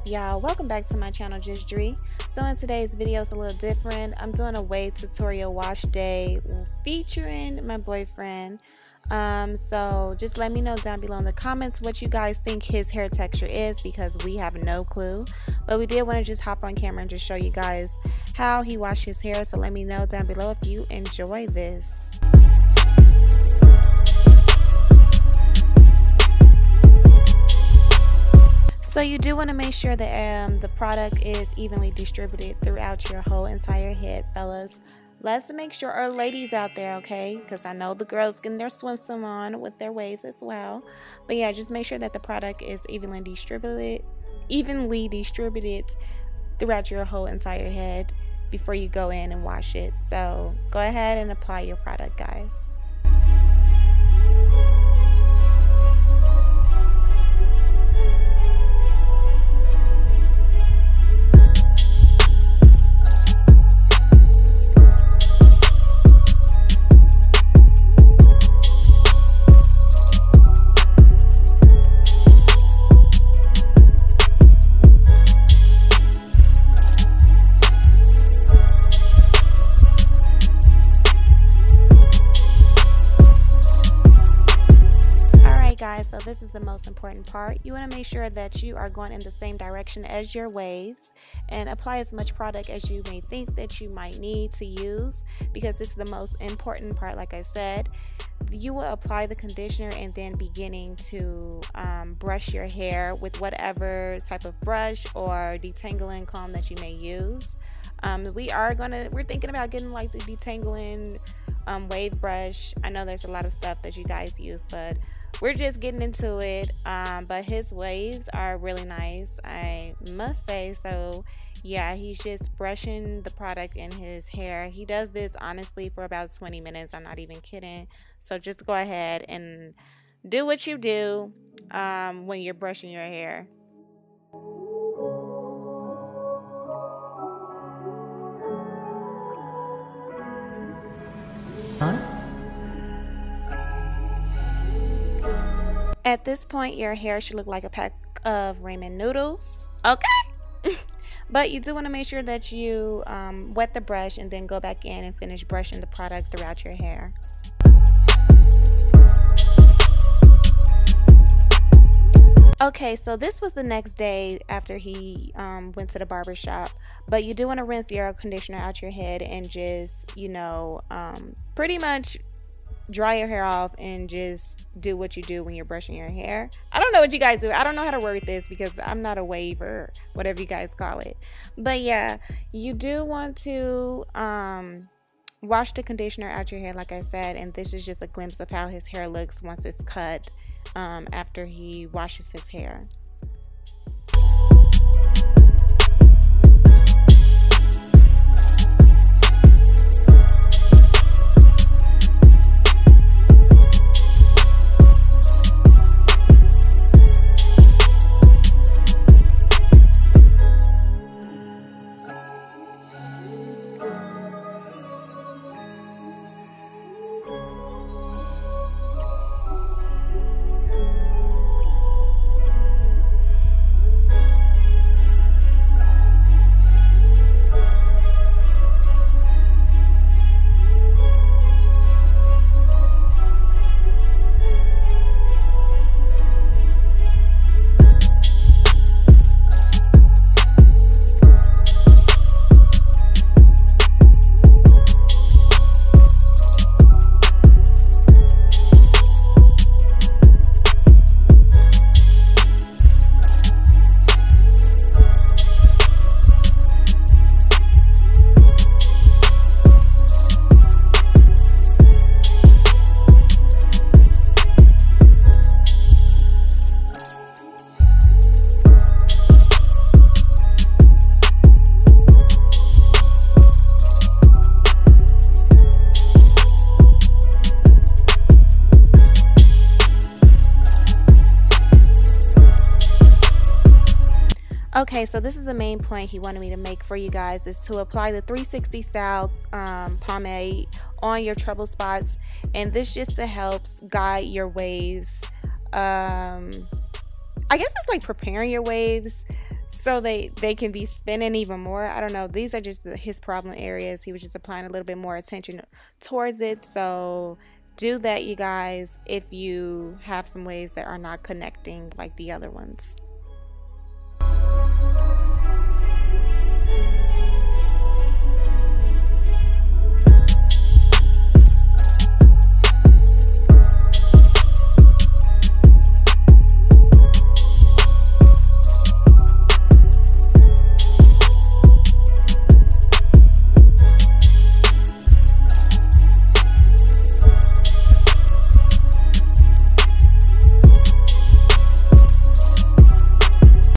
y'all? Welcome back to my channel, Just Dree. So in today's video, it's a little different. I'm doing a wave tutorial wash day featuring my boyfriend. So just let me know down below in the comments what you guys think his hair texture is, because we have no clue. But we did want to just hop on camera and just show you guys how he washed his hair. So let me know down below if you enjoy this. So you do want to make sure that the product is evenly distributed throughout your whole entire head, fellas. Let's make sure, or ladies out there, okay? Because I know the girls getting their swimsuit on with their waves as well. But yeah, just make sure that the product is evenly distributed throughout your whole entire head before you go in and wash it. So go ahead and apply your product, guys. Guys, so this is the most important part. You want to make sure that you are going in the same direction as your waves and apply as much product as you may think that you might need to use, because this is the most important part. Like I said, you will apply the conditioner and then beginning to brush your hair with whatever type of brush or detangling comb that you may use. We're thinking about getting like the detangling wave brush. I know there's a lot of stuff that you guys use, but we're just getting into it. But his waves are really nice, I must say. So yeah, he's just brushing the product in his hair. He does this honestly for about 20 minutes. I'm not even kidding. So just go ahead and do what you do when you're brushing your hair. At this point, your hair should look like a pack of ramen noodles, okay? But you do want to make sure that you wet the brush and then go back in and finish brushing the product throughout your hair. Okay, so this was the next day after he went to the barber shop. But you do want to rinse your conditioner out your head and just, you know, pretty much dry your hair off and just do what you do when you're brushing your hair. I don't know what you guys do. I don't know how to word this because I'm not a wave or whatever you guys call it. But yeah, you do want to wash the conditioner out your hair, like I said. And this is just a glimpse of how his hair looks once it's cut after he washes his hair. Okay, so this is the main point he wanted me to make for you guys, is to apply the 360 style pomade on your trouble spots, and this just to help guide your waves. I guess it's like preparing your waves so they can be spinning even more. I don't know, these are just his problem areas. He was just applying a little bit more attention towards it. So do that, you guys, if you have some waves that are not connecting like the other ones.